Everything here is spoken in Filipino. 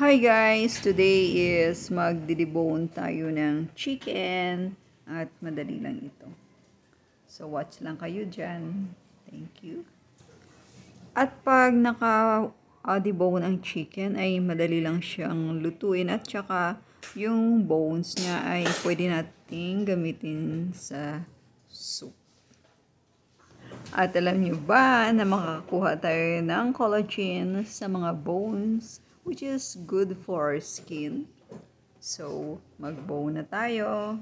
Hi guys! Today is magdidebone tayo ng chicken at madali lang ito. So watch lang kayo dyan. Thank you. At pag naka-debone ang chicken ay madali lang siyang lutuin at saka yung bones niya ay pwede nating gamitin sa soup. At alam nyo ba na makakakuha tayo ng collagen sa mga bones, which is good for our skin? So, mag-bone na tayo.